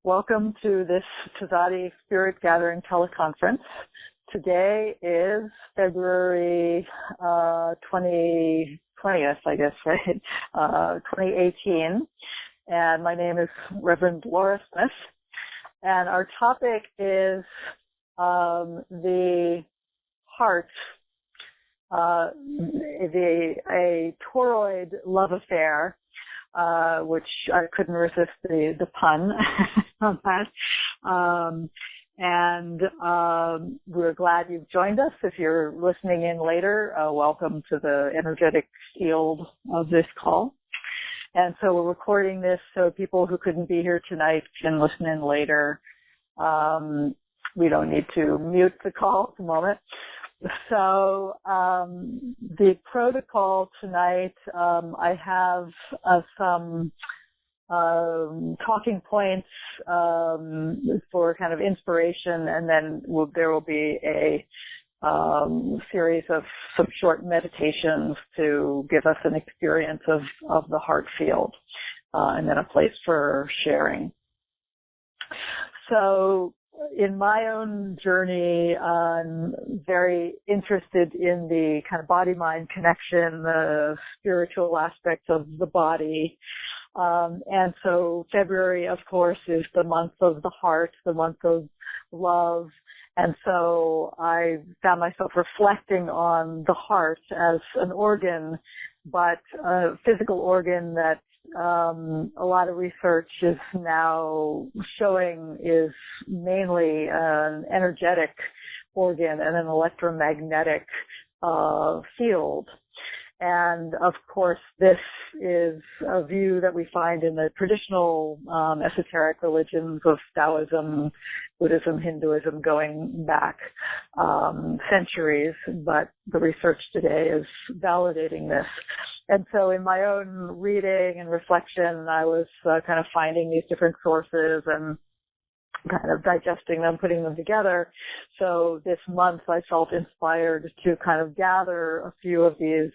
Welcome to this Tzaddi Spirit Gathering teleconference. Today is February 20th, I guess, right? 2018. And my name is Reverend Laura Smith. And our topic is the heart, a Toroid love affair, which I couldn't resist the pun on that. We're glad you've joined us. If you're listening in later, welcome to the energetic field of this call. And so we're recording this so people who couldn't be here tonight can listen in later. We don't need to mute the call at the moment. So the protocol tonight, I have some talking points for kind of inspiration, and then there will be a series of some short meditations to give us an experience of the heart field, and then a place for sharing. So in my own journey, I'm very interested in the kind of body-mind connection, the spiritual aspects of the body. And so February, of course, is the month of the heart, the month of love. And so I found myself reflecting on the heart as an organ, but a physical organ that a lot of research is now showing is mainly an energetic organ and an electromagnetic field. And of course, this is a view that we find in the traditional esoteric religions of Taoism, Buddhism, Hinduism, going back centuries, but the research today is validating this. And so in my own reading and reflection, I was kind of finding these different sources and kind of digesting them, putting them together. So this month I felt inspired to kind of gather a few of these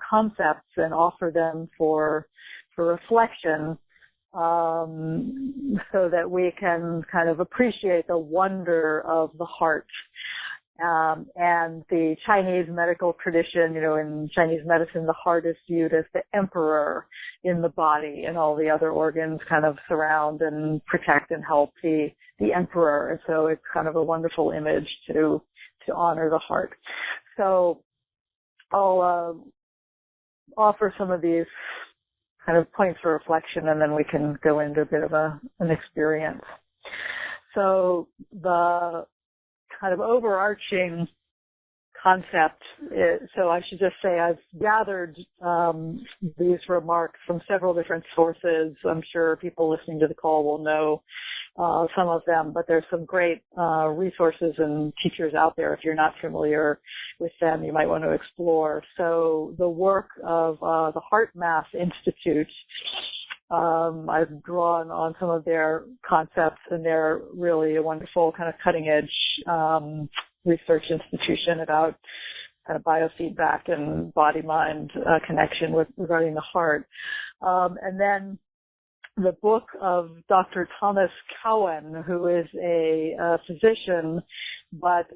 concepts and offer them for reflection, so that we can kind of appreciate the wonder of the heart. And the Chinese medical tradition, in Chinese medicine, the heart is viewed as the emperor in the body, and all the other organs kind of surround and protect and help the emperor. And so it's kind of a wonderful image to honor the heart. So I'll offer some of these kind of points for reflection, and then we can go into a bit of an experience. So the kind of overarching concept so I should just say I've gathered these remarks from several different sources. I'm sure people listening to the call will know some of them, but there's some great resources and teachers out there. If you're not familiar with them, you might want to explore. So the work of the Heart Math Institute, I've drawn on some of their concepts, and they're really a wonderful kind of cutting-edge research institution about kind of biofeedback and body-mind connection regarding the heart. And then the book of Dr. Thomas Cowan, who is a physician, but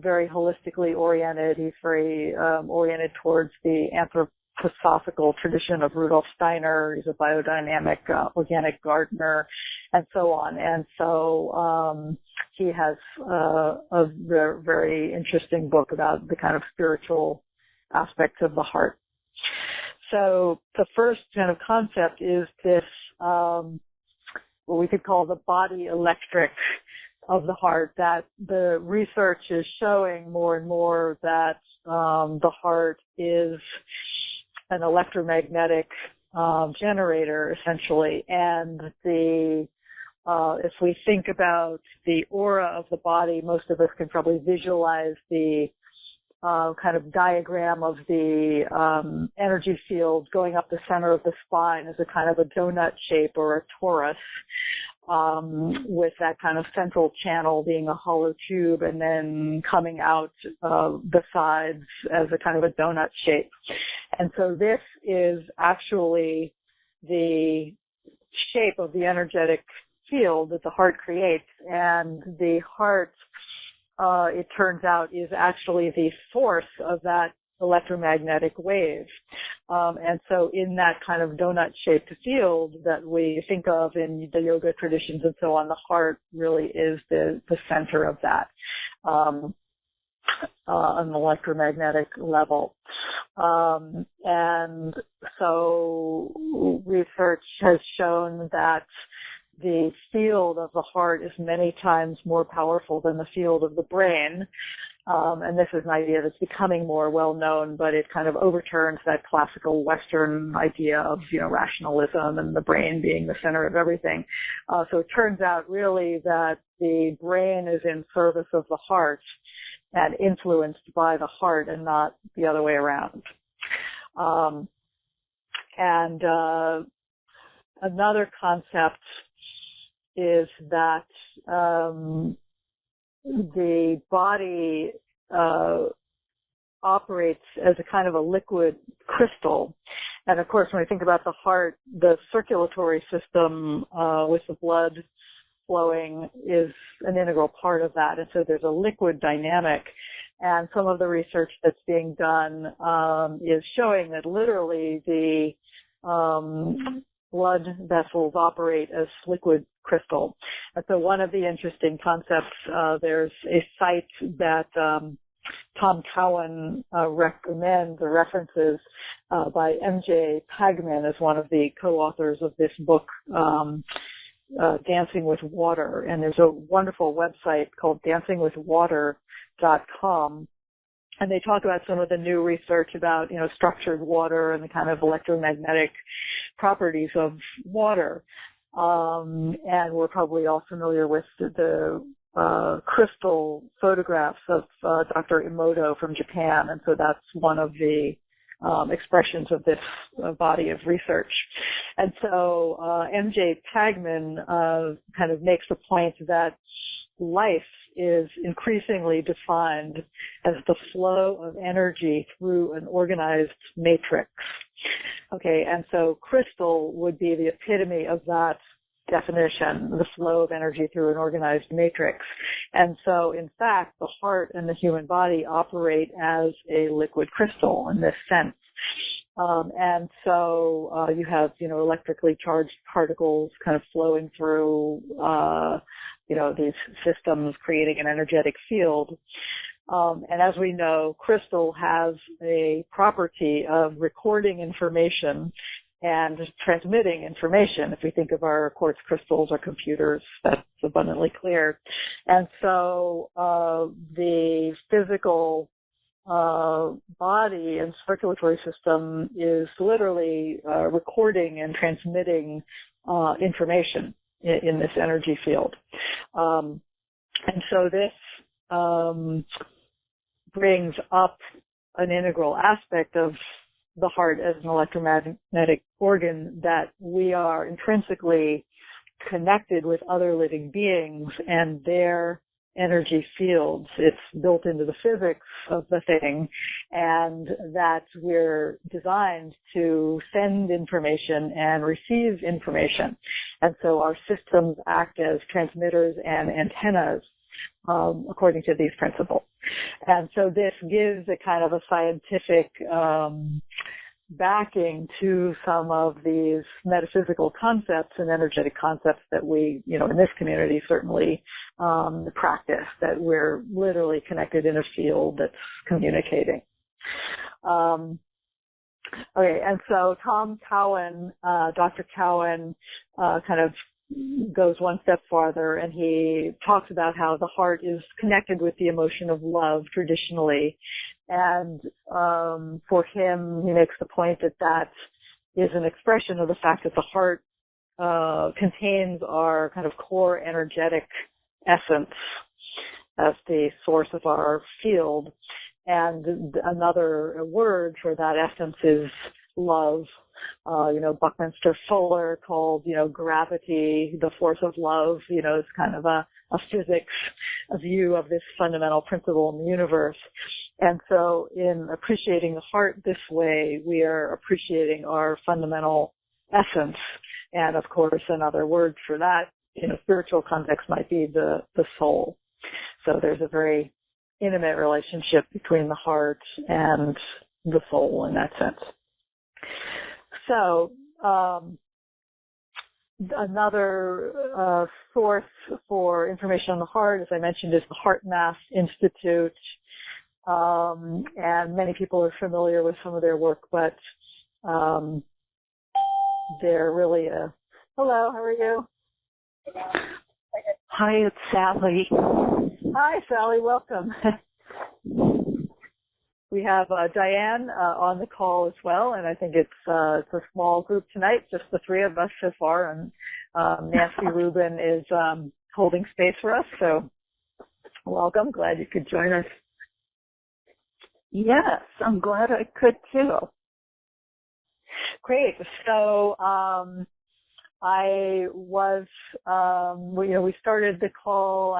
very holistically oriented. He's very oriented towards the anthroposophical tradition of Rudolf Steiner. He's a biodynamic organic gardener, and so on. And so he has a very interesting book about the kind of spiritual aspects of the heart. So the first kind of concept is this, what we could call the body electric of the heart, that the research is showing more and more that the heart is an electromagnetic generator, essentially. And if we think about the aura of the body, most of us can probably visualize the kind of diagram of the energy field going up the center of the spine as a kind of a donut shape or a torus, with that kind of central channel being a hollow tube, and then coming out the sides as a kind of a donut shape. And so this is actually the shape of the energetic field that the heart creates, and the heart, it turns out, is actually the source of that electromagnetic wave. And so in that kind of donut-shaped field that we think of in the yoga traditions and so on, the heart really is the center of that on an electromagnetic level. And so research has shown that the field of the heart is many times more powerful than the field of the brain. And this is an idea that's becoming more well known, but it kind of overturns that classical Western idea of, rationalism and the brain being the center of everything. So it turns out really that the brain is in service of the heart and influenced by the heart and not the other way around. And another concept is that the body operates as a kind of a liquid crystal. And of course, when we think about the heart, the circulatory system with the blood flowing is an integral part of that. And so there's a liquid dynamic. And some of the research that's being done is showing that literally the blood vessels operate as liquid crystal. And so one of the interesting concepts, there's a site that Tom Cowan recommends or references by M.J. Pagman as one of the co-authors of this book, Dancing with Water. And there's a wonderful website called dancingwithwater.com. And they talk about some of the new research about, structured water and the kind of electromagnetic properties of water. And we're probably all familiar with the crystal photographs of Dr. Emoto from Japan. And so that's one of the expressions of this body of research. And so M.J. Pagman kind of makes the point that life is increasingly defined as the flow of energy through an organized matrix. Okay, and so crystal would be the epitome of that definition, the flow of energy through an organized matrix. And so, in fact, the heart and the human body operate as a liquid crystal in this sense. And so you have, electrically charged particles kind of flowing through, these systems, creating an energetic field. And as we know, crystal has a property of recording information and transmitting information. If we think of our quartz crystals or computers, that's abundantly clear. And so the physical body and circulatory system is literally recording and transmitting information in this energy field. And so this brings up an integral aspect of the heart as an electromagnetic organ, that we are intrinsically connected with other living beings and their energy fields. It's built into the physics of the thing, and that we're designed to send information and receive information. And so our systems act as transmitters and antennas according to these principles. And so this gives a kind of a scientific backing to some of these metaphysical concepts and energetic concepts that we, in this community certainly practice, that we're literally connected in a field that's communicating. Okay, and so Tom Cowan, Dr. Cowan, kind of goes one step farther, and he talks about how the heart is connected with the emotion of love traditionally. And for him, he makes the point that that is an expression of the fact that the heart contains our kind of core energetic essence as the source of our field. And another word for that essence is love. Buckminster Fuller called, gravity the force of love. It's kind of a physics, a view of this fundamental principle in the universe. And so in appreciating the heart this way, we are appreciating our fundamental essence. And of course, another word for that spiritual context might be the soul. So there's a very intimate relationship between the heart and the soul in that sense. So another source for information on the heart, as I mentioned, is the Heart Math Institute. And many people are familiar with some of their work, but they're really hello, how are you? Hi, it's Sally. Hi, Sally, welcome. We have Diane on the call as well, and I think it's a small group tonight, just the three of us so far, and Nancy Rubin is holding space for us, so welcome. Glad you could join us. Yes, I'm glad I could too. Great. So I was, we started the call.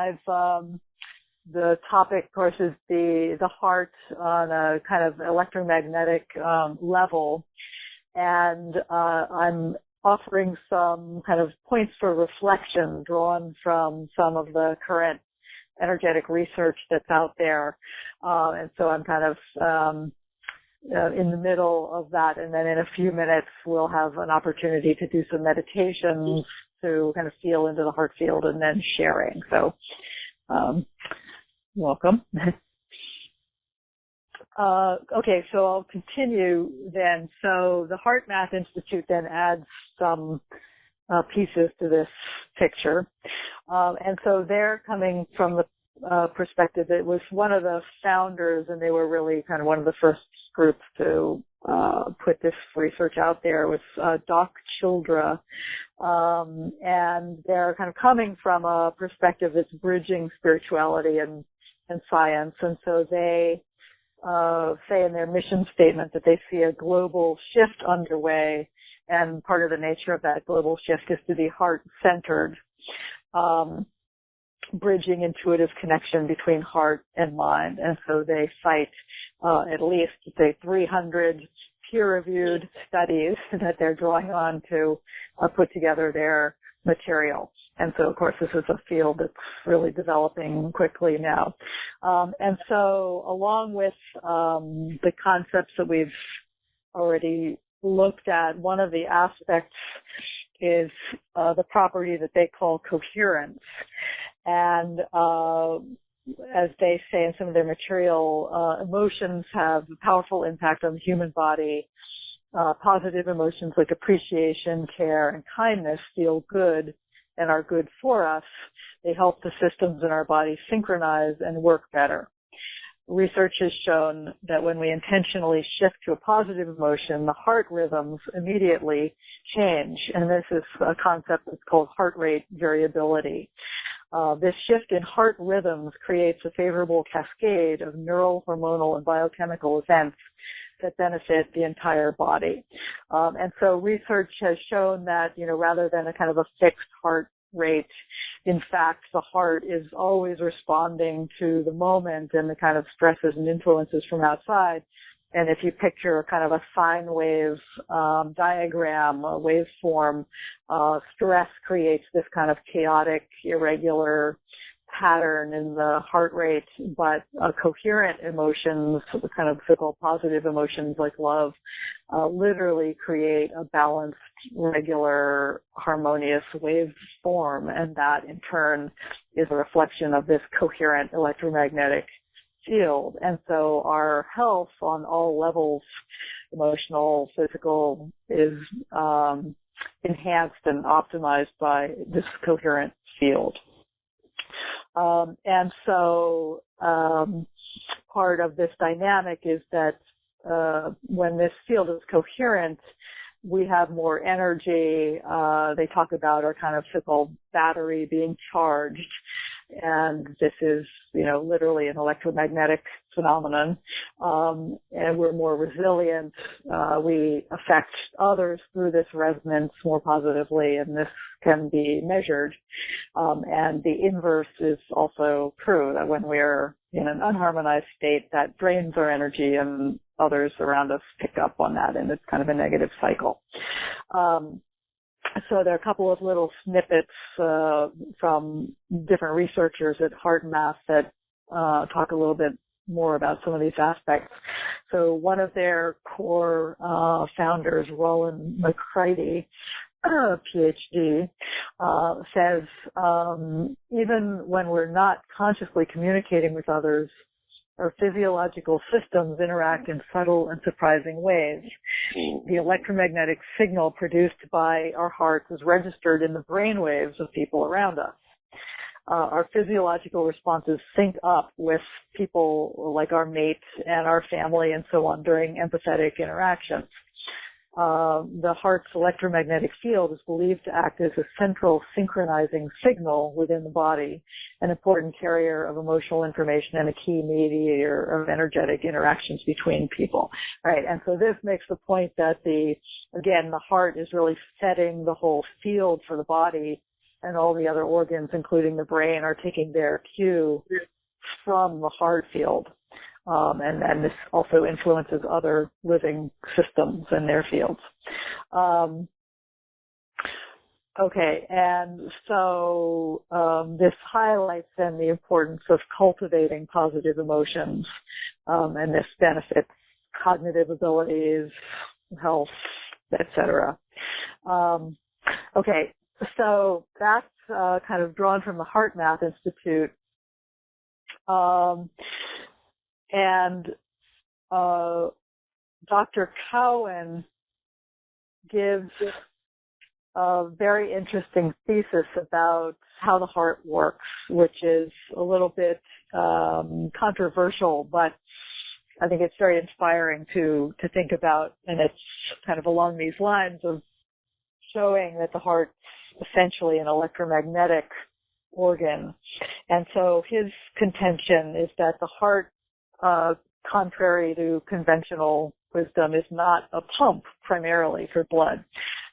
The topic, of course, is the heart on a kind of electromagnetic level, and I'm offering some kind of points for reflection drawn from some of the current energetic research that's out there, and so I'm kind of in the middle of that, and then in a few minutes we'll have an opportunity to do some meditations to kind of feel into the heart field and then sharing. So welcome. Okay, so I'll continue then. So the Heart Math Institute then adds some pieces to this picture. And so they're coming from the perspective, it was one of the founders, and they were really kind of one of the first groups to put this research out there, was Doc Childra. And they're kind of coming from a perspective that's bridging spirituality and science. And so they say in their mission statement that they see a global shift underway, and part of the nature of that global shift is to be heart-centered, bridging intuitive connection between heart and mind. And so they cite at least, say, 300 peer-reviewed studies that they're drawing on to put together their material. And so, of course, this is a field that's really developing quickly now. And so along with the concepts that we've already looked at, one of the aspects is the property that they call coherence. And as they say in some of their material, emotions have a powerful impact on the human body. Positive emotions like appreciation, care, and kindness feel good and are good for us. They help the systems in our body synchronize and work better. Research has shown that when we intentionally shift to a positive emotion, the heart rhythms immediately change. And this is a concept that's called heart rate variability. This shift in heart rhythms creates a favorable cascade of neural, hormonal, and biochemical events that benefit the entire body. And so research has shown that, rather than a kind of a fixed heart rate, in fact, the heart is always responding to the moment and the kind of stresses and influences from outside. And if you picture kind of a sine wave diagram, a waveform, stress creates this kind of chaotic, irregular pattern in the heart rate, but coherent emotions, kind of so-called positive emotions like love, literally create a balanced, regular, harmonious waveform, and that in turn is a reflection of this coherent electromagnetic field. And so our health on all levels, emotional, physical, is enhanced and optimized by this coherent field. And so part of this dynamic is that when this field is coherent, we have more energy. They talk about our kind of so-called battery being charged. And this is, literally an electromagnetic phenomenon. And we're more resilient. We affect others through this resonance more positively, and this can be measured. And the inverse is also true, that when we're in an unharmonized state, that drains our energy, and others around us pick up on that, and it's kind of a negative cycle. So there are a couple of little snippets from different researchers at HeartMath that talk a little bit more about some of these aspects. So one of their core founders, Roland McCready, PhD, says even when we're not consciously communicating with others, our physiological systems interact in subtle and surprising ways. The electromagnetic signal produced by our hearts is registered in the brain waves of people around us. Our physiological responses sync up with people like our mates and our family and so on during empathetic interactions. The heart's electromagnetic field is believed to act as a central synchronizing signal within the body, an important carrier of emotional information and a key mediator of energetic interactions between people. Right, and so this makes the point that the heart is really setting the whole field for the body, and all the other organs, including the brain, are taking their cue from the heart field. And this also influences other living systems and their fields. Okay, and so this highlights then the importance of cultivating positive emotions, and this benefits cognitive abilities, health, etc. Okay, so that's kind of drawn from the HeartMath Institute. And Dr. Cowan gives a very interesting thesis about how the heart works, which is a little bit controversial, but I think it's very inspiring to think about, and it's kind of along these lines of showing that the heart's essentially an electromagnetic organ. And so his contention is that the heart, contrary to conventional wisdom, is not a pump primarily for blood.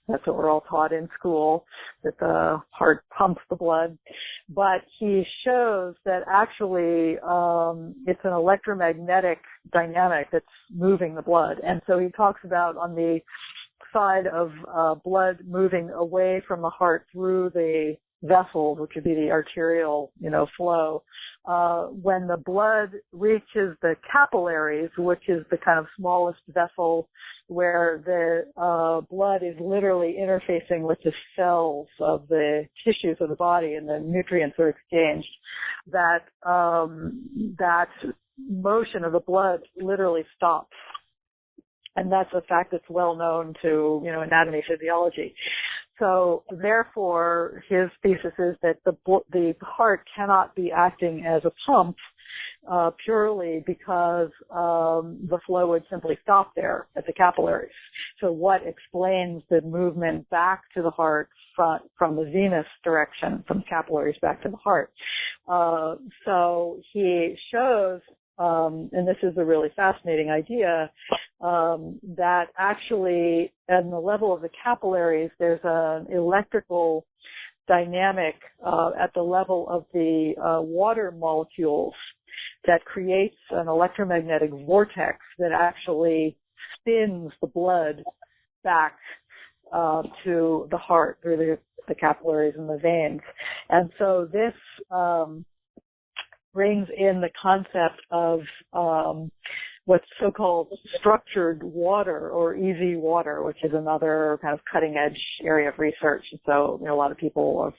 That's what we're all taught in school, that the heart pumps the blood. But he shows that actually it's an electromagnetic dynamic that's moving the blood. And so he talks about on the side of blood moving away from the heart through the vessels, which would be the arterial, flow. When the blood reaches the capillaries, which is the kind of smallest vessel where the blood is literally interfacing with the cells of the tissues of the body and the nutrients are exchanged, that motion of the blood literally stops. And that's a fact that's well known to, anatomy, physiology. So therefore, his thesis is that the heart cannot be acting as a pump purely because the flow would simply stop there at the capillaries. So what explains the movement back to the heart from the venous direction, from the capillaries back to the heart? So he shows, and this is a really fascinating idea, that actually at the level of the capillaries, there's an electrical dynamic at the level of the water molecules that creates an electromagnetic vortex that actually spins the blood back to the heart through the capillaries and the veins. And so this brings in the concept of what's so-called structured water or easy water, which is another kind of cutting-edge area of research. And so a lot of people have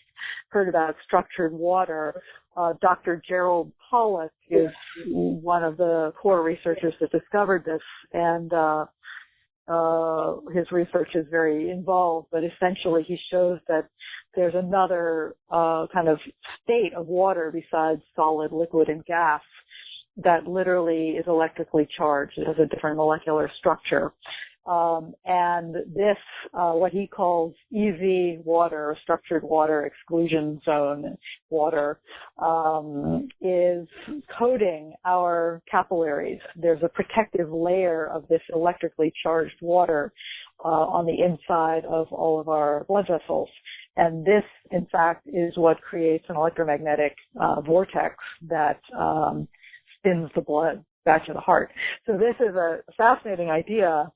heard about structured water. Dr. Gerald Pollack is one of the core researchers that discovered this, and his research is very involved, but essentially he shows that there's another kind of state of water besides solid, liquid, and gas that literally is electrically charged. It has a different molecular structure. And this, what he calls easy water, or structured water, exclusion zone water, is coating our capillaries. There's a protective layer of this electrically charged water on the inside of all of our blood vessels. And this, in fact, is what creates an electromagnetic vortex that spins the blood back to the heart. So this is a fascinating idea,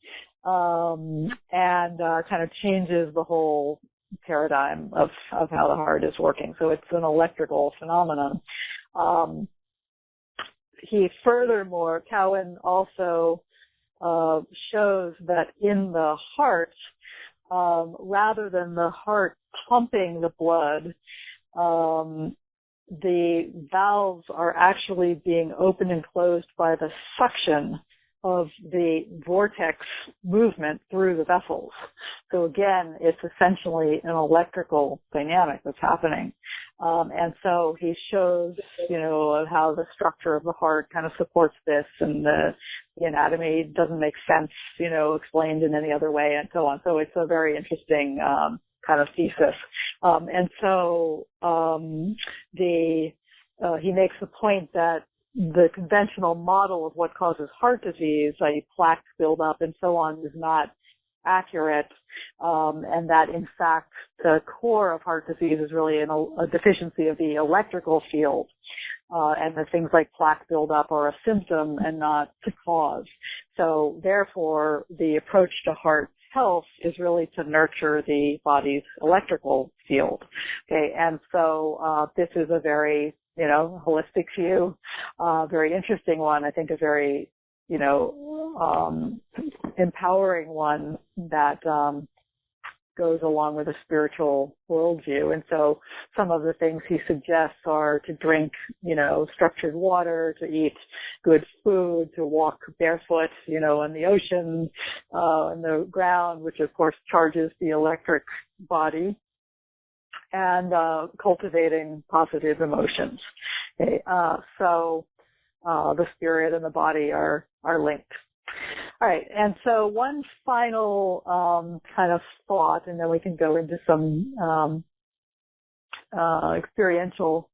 and kind of changes the whole paradigm of how the heart is working. So it's an electrical phenomenon. Cowan also shows that in the heart, rather than the heart pumping the blood, the valves are actually being opened and closed by the suction of the vortex movement through the vessels. So again, it's essentially an electrical dynamic that's happening. And so he shows, how the structure of the heart kind of supports this, and the anatomy doesn't make sense, explained in any other way, and so on. So it's a very interesting kind of thesis. He makes the point that the conventional model of what causes heart disease, i.e. plaque buildup and so on, is not accurate, and that in fact the core of heart disease is really a deficiency of the electrical field, and that things like plaque buildup are a symptom and not the cause. So therefore, the approach to heart health is really to nurture the body's electrical field. Okay, and so this is a very holistic view, very interesting one. I think a very empowering one that goes along with a spiritual worldview. And so some of the things he suggests are to drink, structured water, to eat good food, to walk barefoot, in the ocean, in the ground, which of course charges the electric body, and cultivating positive emotions. Okay, so the spirit and the body are linked. All right, and so one final kind of thought, and then we can go into some experiential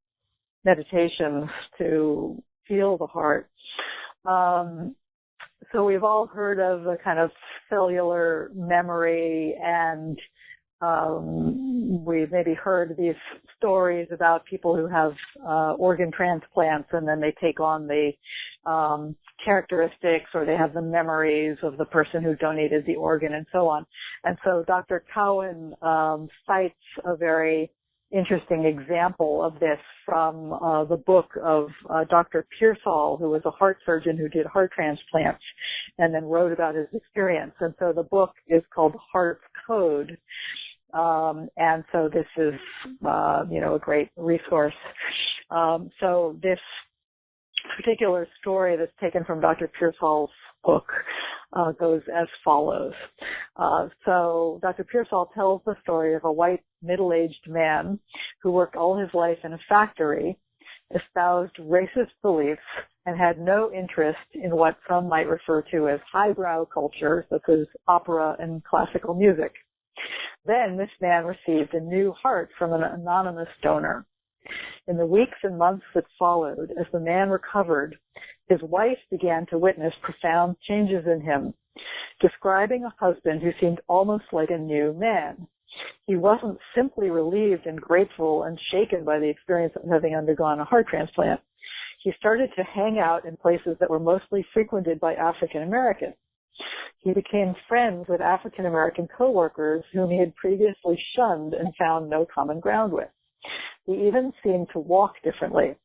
meditations to feel the heart. So we've all heard of the kind of cellular memory, and we've maybe heard these stories about people who have organ transplants, and then they take on the characteristics, or they have the memories of the person who donated the organ, and so on. And so Dr. Cowan cites a very interesting example of this from the book of Dr. Pearsall, who was a heart surgeon who did heart transplants and then wrote about his experience. And so the book is called Heart Code. And so this is, a great resource. So this particular story that's taken from Dr. Pearsall's book goes as follows. So Dr. Pearsall tells the story of a white middle-aged man who worked all his life in a factory, espoused racist beliefs, and had no interest in what some might refer to as highbrow culture, such as opera and classical music. Then this man received a new heart from an anonymous donor. In the weeks and months that followed, as the man recovered, his wife began to witness profound changes in him, describing a husband who seemed almost like a new man. He wasn't simply relieved and grateful and shaken by the experience of having undergone a heart transplant. He started to hang out in places that were mostly frequented by African Americans. He became friends with African American coworkers whom he had previously shunned and found no common ground with. He even seemed to walk differently.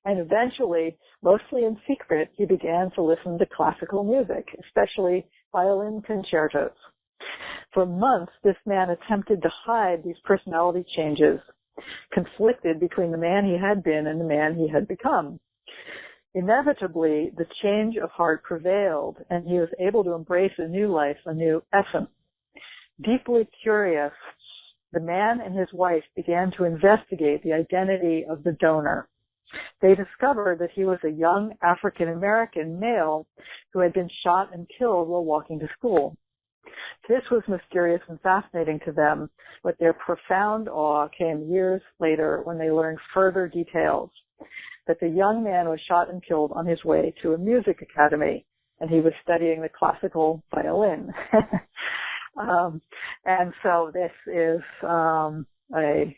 And eventually, mostly in secret, he began to listen to classical music, especially violin concertos. For months, this man attempted to hide these personality changes, conflicted between the man he had been and the man he had become. Inevitably, the change of heart prevailed, and he was able to embrace a new life, a new essence. Deeply curious, the man and his wife began to investigate the identity of the donor. They discovered that he was a young African-American male who had been shot and killed while walking to school. This was mysterious and fascinating to them, but their profound awe came years later when they learned further details. That the young man was shot and killed on his way to a music academy, and he was studying the classical violin. And so this is a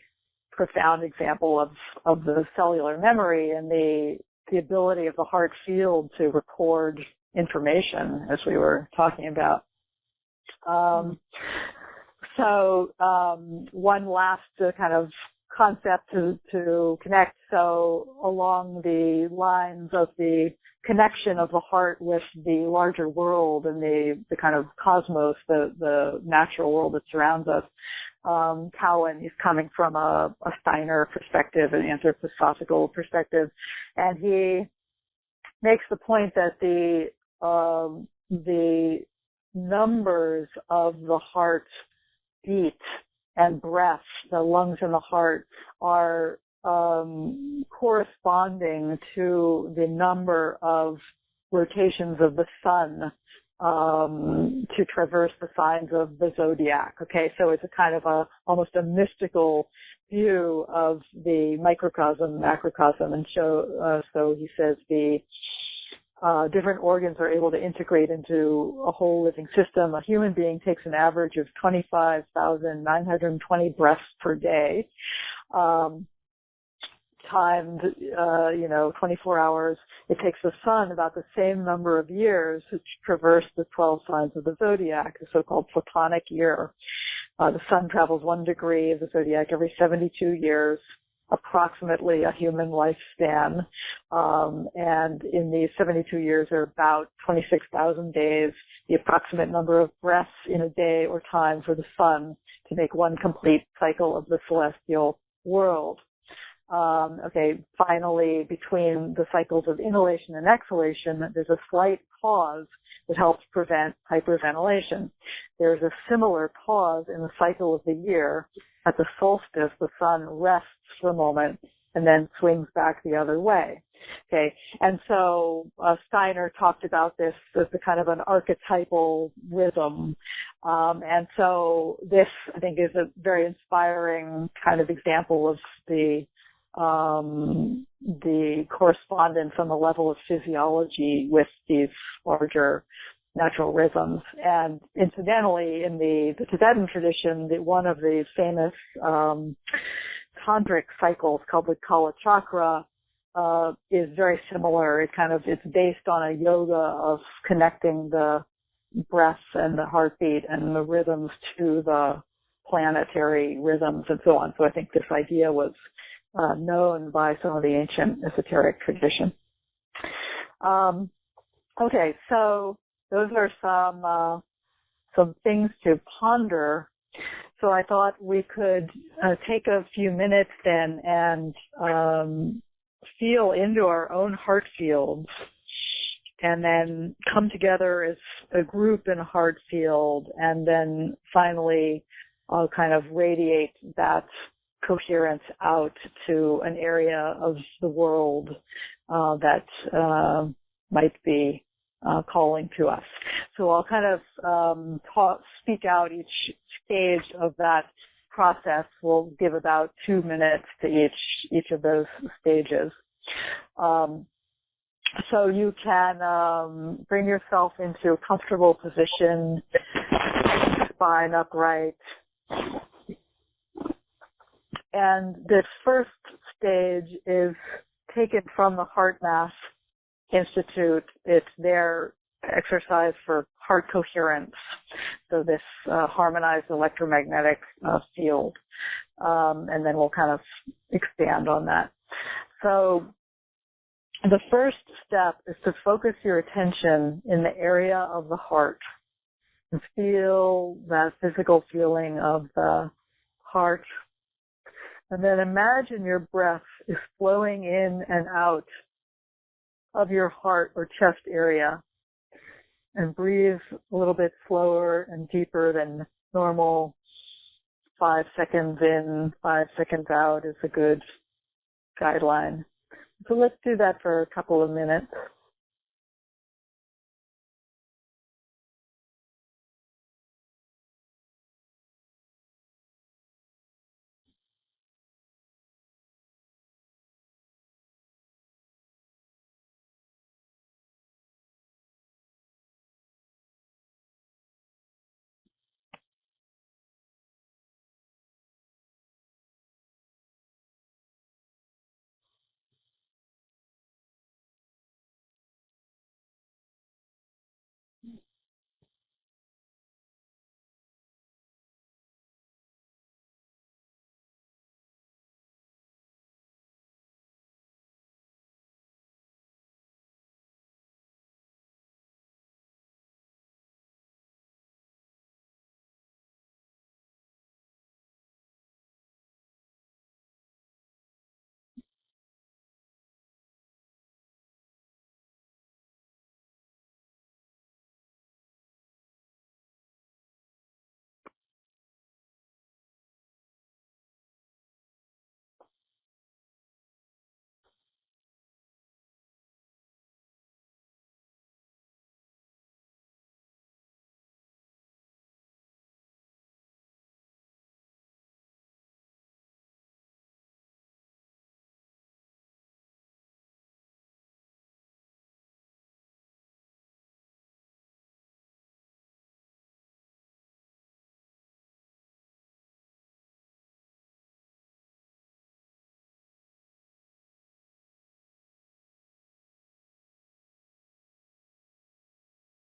profound example of the cellular memory and the ability of the heart field to record information, as we were talking about. So one last kind of concept to connect. So along the lines of the connection of the heart with the larger world and the kind of cosmos, the natural world that surrounds us, Cowan is coming from a Steiner perspective, an anthroposophical perspective, and he makes the point that the numbers of the heart beat and breath, the lungs and the heart, are corresponding to the number of rotations of the sun to traverse the signs of the zodiac. Okay, so it's a kind of almost a mystical view of the microcosm, macrocosm, and so he says the different organs are able to integrate into a whole living system. A human being takes an average of 25,920 breaths per day, timed, 24 hours. It takes the sun about the same number of years to traverse the 12 signs of the zodiac, the so-called Platonic year. The sun travels 1 degree of the zodiac every 72 years, approximately a human lifespan. And in these 72 years are about 26,000 days, the approximate number of breaths in a day or time for the sun to make one complete cycle of the celestial world. Finally, between the cycles of inhalation and exhalation, there's a slight pause that helps prevent hyperventilation. There's a similar pause in the cycle of the year. At the solstice, the sun rests for a moment and then swings back the other way. Okay, and so Steiner talked about this as a kind of an archetypal rhythm. And so this, I think, is a very inspiring kind of example of the correspondence on the level of physiology with these larger natural rhythms. And incidentally, in the Tibetan tradition, one of the famous tantric cycles called the Kala Chakra is very similar. It's based on a yoga of connecting the breath and the heartbeat and the rhythms to the planetary rhythms and so on. So I think this idea was known by some of the ancient esoteric tradition. So those are some things to ponder. So I thought we could take a few minutes then and feel into our own heart fields, and then come together as a group in a heart field, and then finally kind of radiate that coherence out to an area of the world that might be calling to us. So I'll kind of speak out each stage of that process. We'll give about 2 minutes to each of those stages. So you can bring yourself into a comfortable position, spine upright. And this first stage is taken from the Heart Math Institute. It's their exercise for heart coherence. So this harmonized electromagnetic field. And then we'll kind of expand on that. So the first step is to focus your attention in the area of the heart and feel that physical feeling of the heart. And then imagine your breath is flowing in and out of your heart or chest area, and breathe a little bit slower and deeper than normal. 5 seconds in, 5 seconds out is a good guideline. So let's do that for a couple of minutes.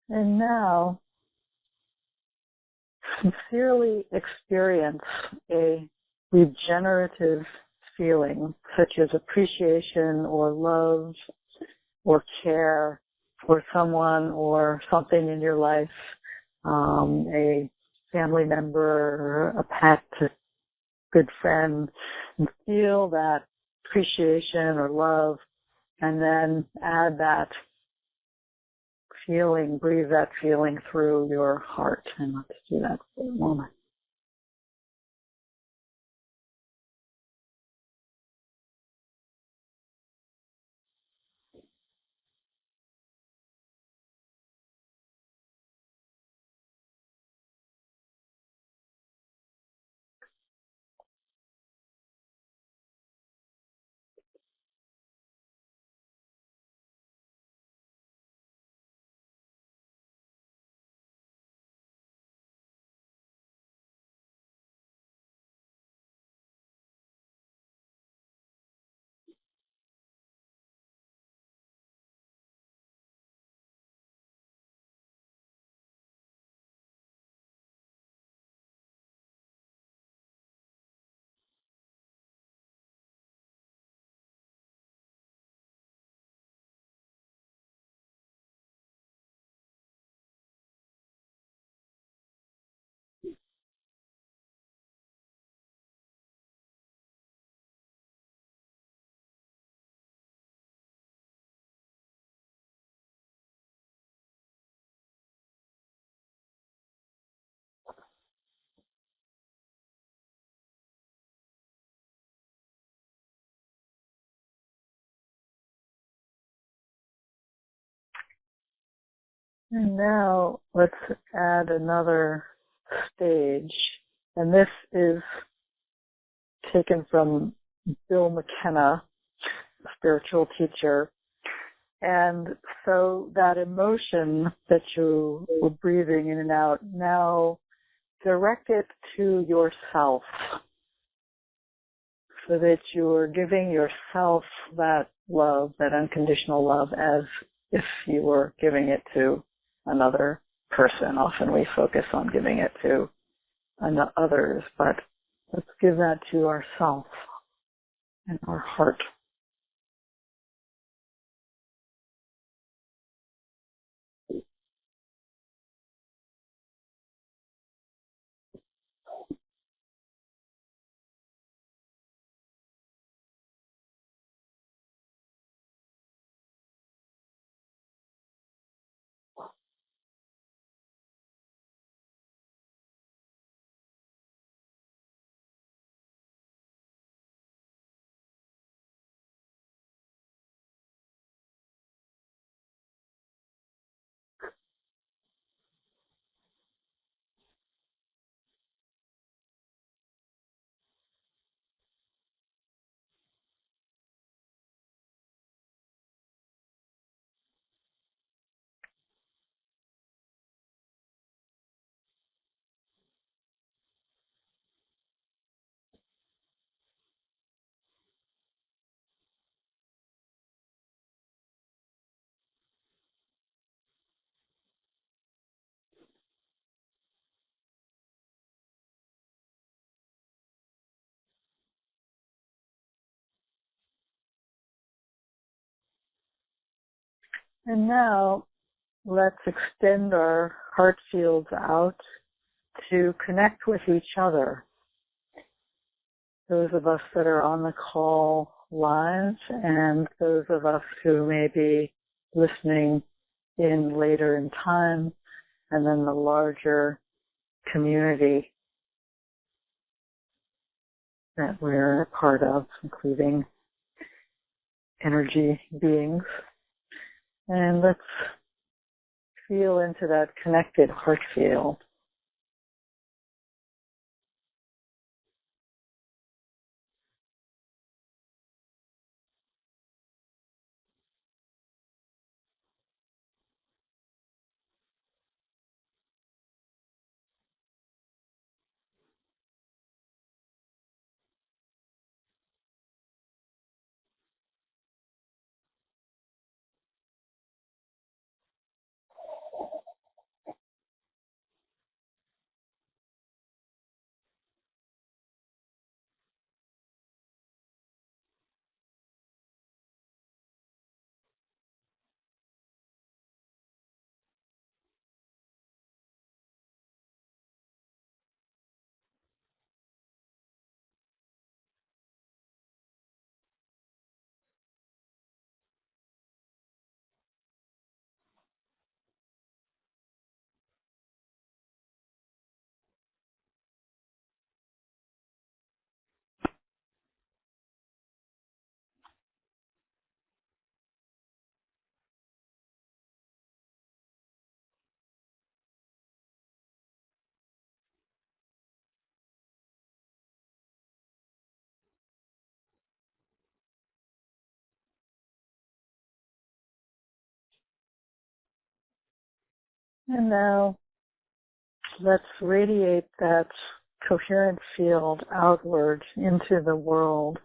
And now, sincerely experience a regenerative feeling, such as appreciation or love or care for someone or something in your life, a family member, a pet, a good friend, and feel that appreciation or love, and then add that feeling, breathe that feeling through your heart. And let's do that for a moment. And now let's add another stage. And this is taken from Bill McKenna, a spiritual teacher. And so that emotion that you were breathing in and out, now direct it to yourself so that you're giving yourself that love, that unconditional love, as if you were giving it to another person. Often we focus on giving it to others, but let's give that to ourselves and our heart. And now let's extend our heart fields out to connect with each other. Those of us that are on the call live and those of us who may be listening in later in time, and then the larger community that we're a part of, including energy beings. And let's feel into that connected heart field. And now let's radiate that coherent field outward into the world.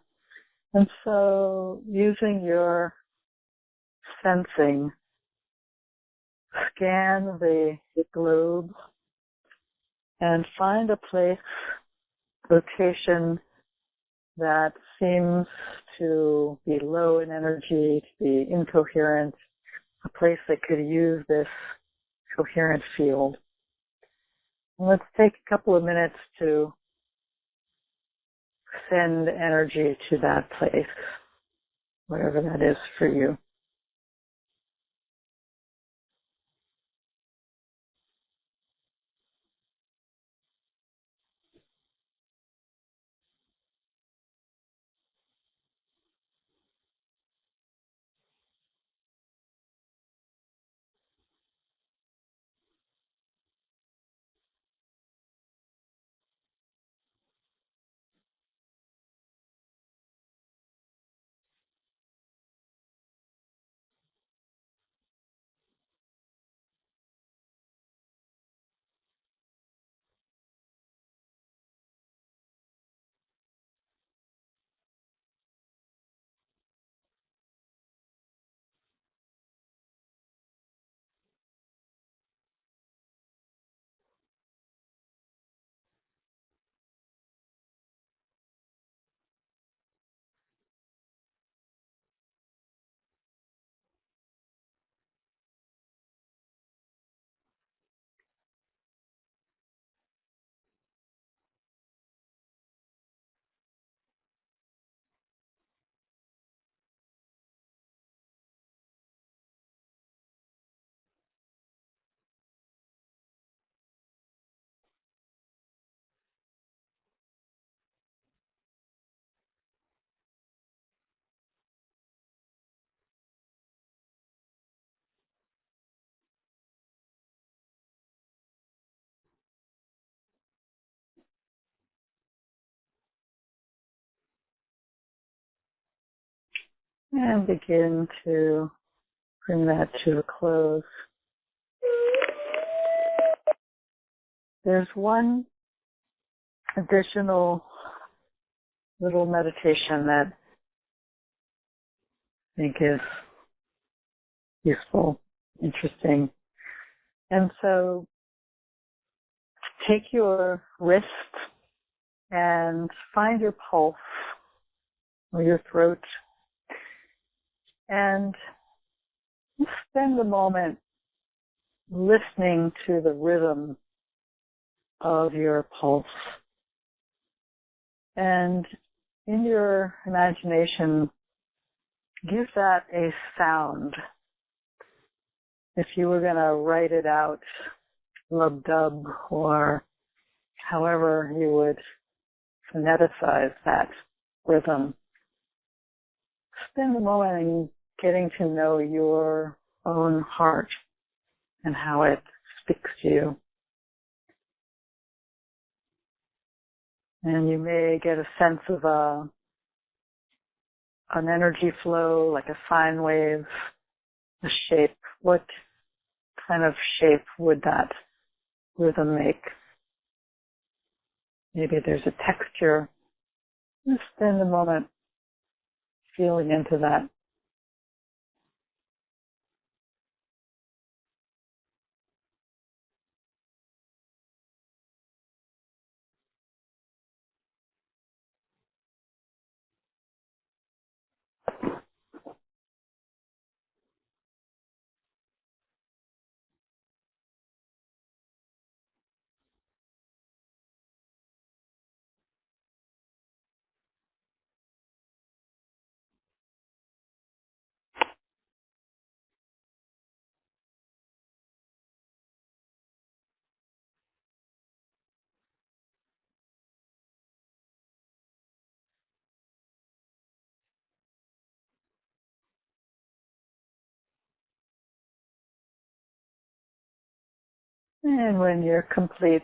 And so using your sensing, scan the globe and find a place, location that seems to be low in energy, to be incoherent, a place that could use this coherent field. And let's take a couple of minutes to send energy to that place, wherever that is for you. And begin to bring that to a close. There's one additional little meditation that I think is useful, interesting. And so take your wrist and find your pulse or your throat and spend a moment listening to the rhythm of your pulse. And in your imagination, give that a sound. If you were going to write it out, lub-dub, or however you would phoneticize that rhythm, spend a moment in getting to know your own heart and how it speaks to you. And you may get a sense of an energy flow, like a sine wave, a shape. What kind of shape would that rhythm make? Maybe there's a texture. Just spend a moment feeling into that. And when you're complete,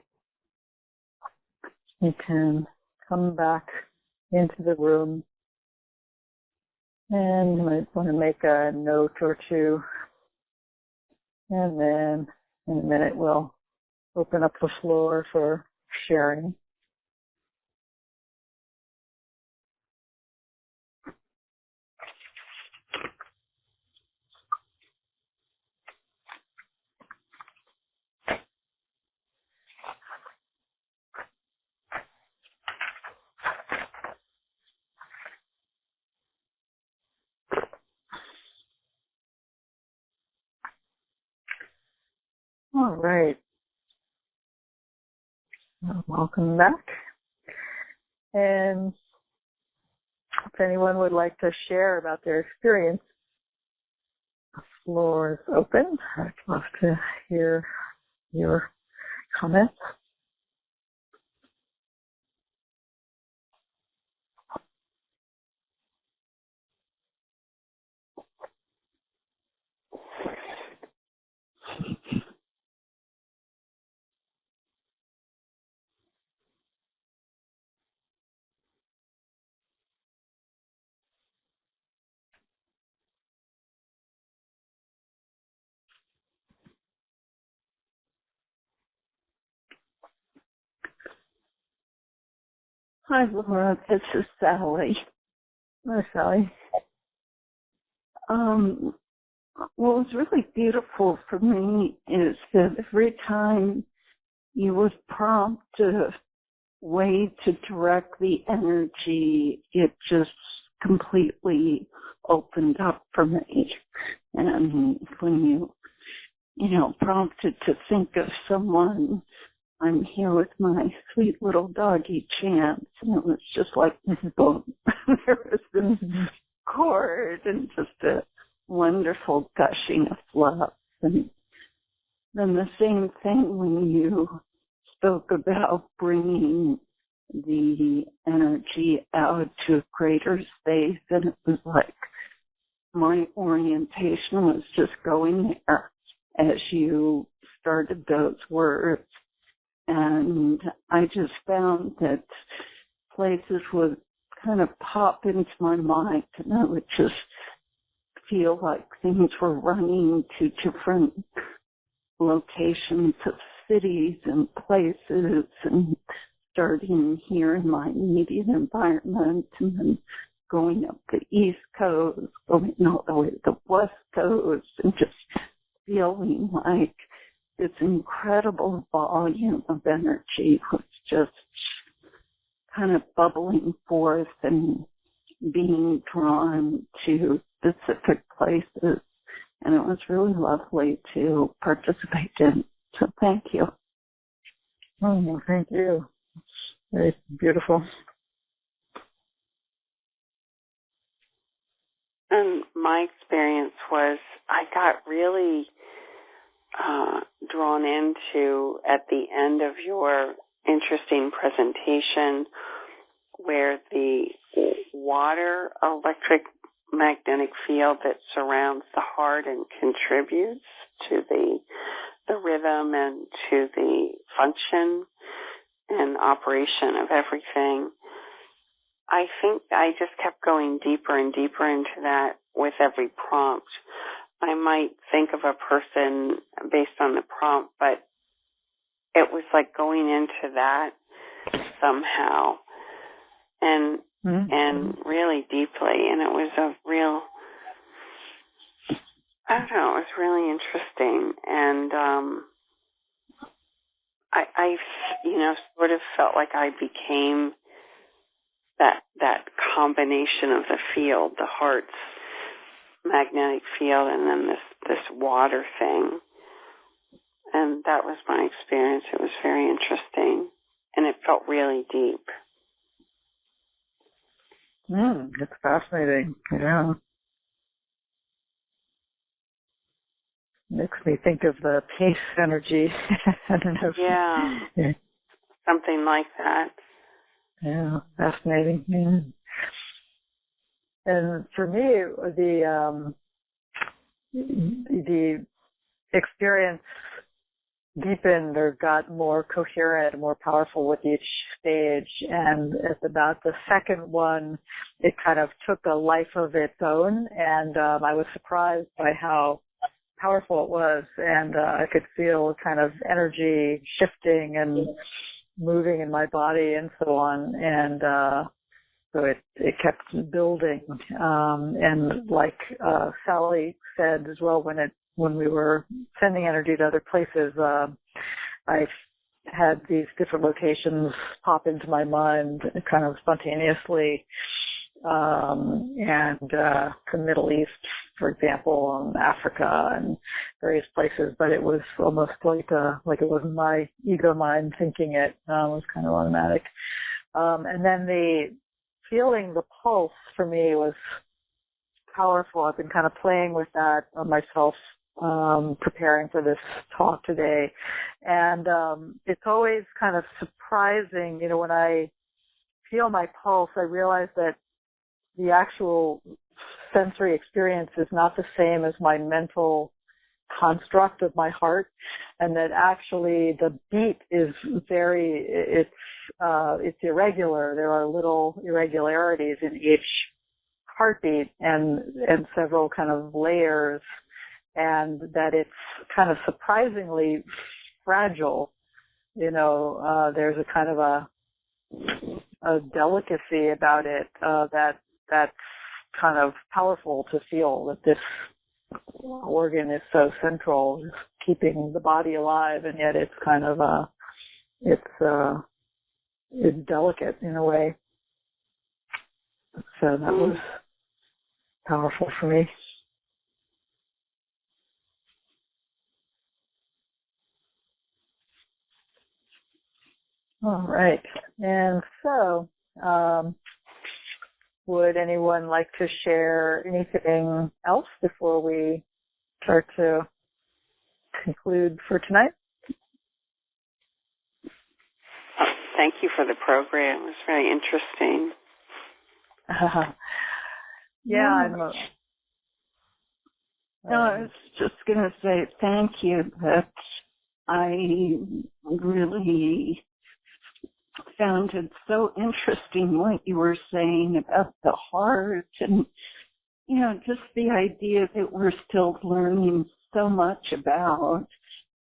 you can come back into the room, and you might want to make a note or two, and then In a minute, we'll open up the floor for sharing. All right. Welcome back. And if anyone would like to share about their experience, the floor is open. I'd love to hear your comments. Hi, Laura. This is Sally. Hi, Sally. What was really beautiful for me is that every time you would prompt a way to direct the energy, it just completely opened up for me. And when you prompted to think of someone, I'm here with my sweet little doggy Chance, and it was just like, boom. There was this chord and just a wonderful gushing of love. And then the same thing when you spoke about bringing the energy out to a greater space, and it was like my orientation was just going there as you started those words. And I just found that places would kind of pop into my mind, and I would just feel like things were running to different locations of cities and places, and starting here in my immediate environment, and then going up the East Coast, going all the way to the West Coast, and just feeling like this incredible volume of energy was just kind of bubbling forth and being drawn to specific places. And it was really lovely to participate in. So thank you. Oh, well, thank you. It's very beautiful. And my experience was I got really drawn into at the end of your interesting presentation where the water electromagnetic field that surrounds the heart and contributes to the rhythm and to the function and operation of everything. I think I just kept going deeper and deeper into that with every prompt. I might think of a person based on the prompt, but it was like going into that somehow and really deeply. And it was a real, I don't know, it was really interesting. And I sort of felt like I became that combination of the field, the heart's magnetic field, and then this water thing. And that was my experience. It was very interesting, and it felt really deep. It's fascinating. Yeah. Makes me think of the pace energy. I don't know. Yeah. Something like that. Yeah, fascinating. Yeah. And for me, the experience deepened or got more coherent, more powerful with each stage. And at about the second one, it kind of took a life of its own. And I was surprised by how powerful it was, and I could feel kind of energy shifting and moving in my body and so on, and so it kept building. And like Sally said as well, when we were sending energy to other places, I had these different locations pop into my mind kind of spontaneously, and the Middle East, for example, and Africa and various places, but it was almost like it wasn't my ego mind thinking it. It was kind of automatic. And then feeling the pulse for me was powerful. I've been kind of playing with that on myself, preparing for this talk today. And it's always kind of surprising, when I feel my pulse, I realize that the actual sensory experience is not the same as my mental construct of my heart, and that actually the beat is it's irregular. There are little irregularities in each heartbeat and several kind of layers, and that it's kind of surprisingly fragile. There's a kind of a delicacy about it that's kind of powerful to feel, that this organ is so central, just keeping the body alive, and yet it's kind of it's delicate in a way. So that was powerful for me. All right. And so, would anyone like to share anything else before we start to conclude for tonight? Thank you for the program. It was very interesting. I was just going to say thank you, that I really found it so interesting what you were saying about the heart, and just the idea that we're still learning so much about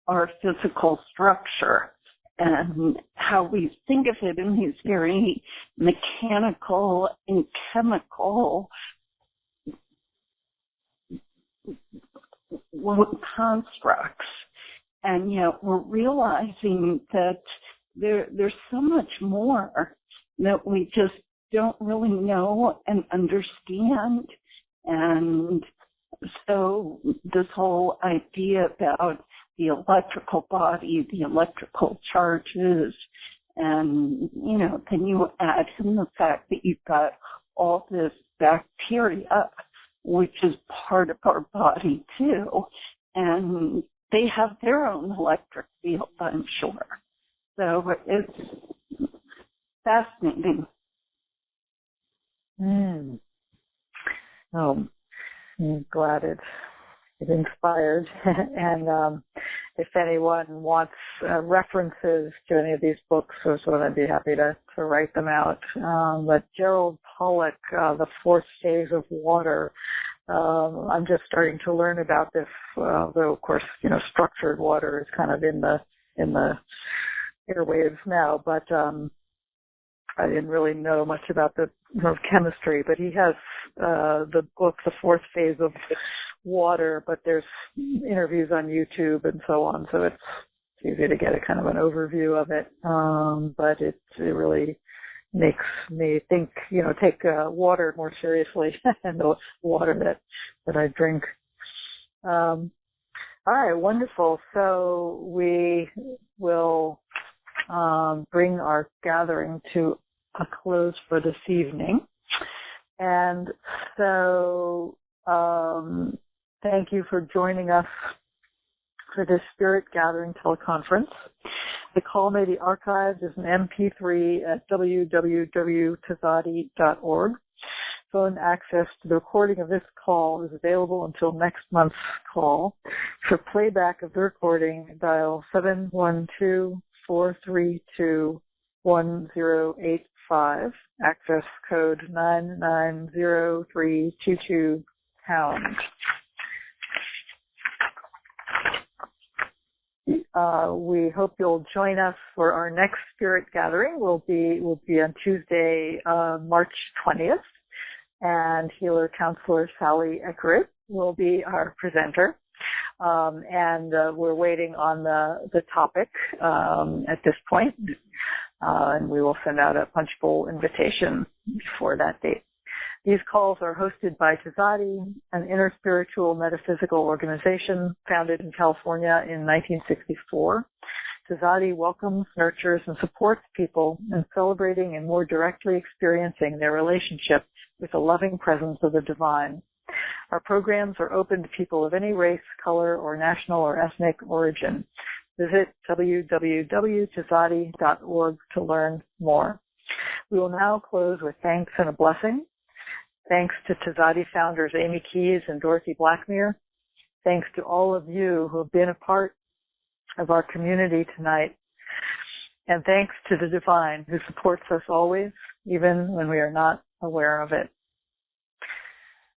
our physical structure and how we think of it in these very mechanical and chemical constructs, and yet we're realizing that there's so much more that we just don't really know and understand. And so this whole idea about the electrical body, the electrical charges, and, then you add in the fact that you've got all this bacteria, which is part of our body too, and they have their own electric field, I'm sure. So it's fascinating. Oh, I'm glad it inspired. And if anyone wants references to any of these books or so, I'd be happy to write them out. But Gerald Pollack, The Fourth Phase of Water, I'm just starting to learn about this, though of course, structured water is kind of in the airwaves now, but I didn't really know much about the chemistry, but he has the book, The Fourth Phase of Water, but there's interviews on YouTube and so on, so it's easy to get a kind of an overview of it, but it really makes me think, take water more seriously and the water that I drink. All right, wonderful. So we will bring our gathering to a close for this evening. And so thank you for joining us for this Spirit Gathering teleconference. The call may be archived as an MP3 at www.tzaddi.org. Phone access to the recording of this call is available until next month's call. For playback of the recording, dial 712-432-1085, access code 990-322#. We hope you'll join us for our next spirit gathering. We'll be on Tuesday, March 20th, and healer counselor Sally Eckert will be our presenter. We're waiting on the topic at this point, and we will send out a punch bowl invitation for that date. These calls are hosted by Tzaddi, an inner spiritual metaphysical organization founded in California in 1964. Tzaddi welcomes, nurtures, and supports people in celebrating and more directly experiencing their relationship with the loving presence of the divine. Our programs are open to people of any race, color, or national or ethnic origin. Visit www.tzaddi.org to learn more. We will now close with thanks and a blessing. Thanks to Tzaddi founders Amy Keyes and Dorothy Blackmere. Thanks to all of you who have been a part of our community tonight. And thanks to the divine who supports us always, even when we are not aware of it.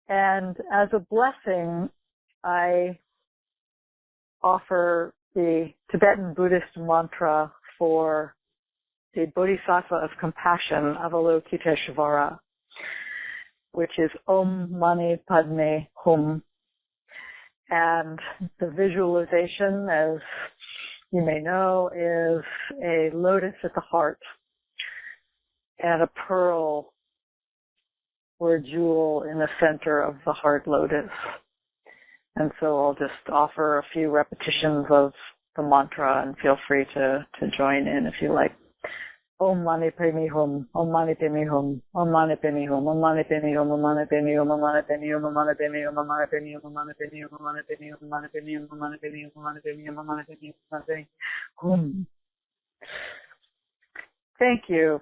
And as a blessing, I offer the Tibetan Buddhist mantra for the Bodhisattva of Compassion, Avalokiteshvara, which is Om Mani Padme Hum. And the visualization, as you may know, is a lotus at the heart and a pearl or a jewel in the center of the heart lotus. And so I'll just offer a few repetitions of the mantra and feel free to join in if you like. Om Mani Padme Hum, Om Mani Padme Hum, Om Mani Padme Hum, Om Mani Padme Hum, Om Mani Padme Hum, Om Mani Padme Hum, Om Mani Padme Hum, Om Mani Padme Hum, Om Mani Padme Hum, Om Mani Padme Hum, Om Mani Padme Hum, Om Mani Padme Hum, Om Mani Padme Hum, Om Mani Padme Hum, Om Mani Padme Hum. Thank you.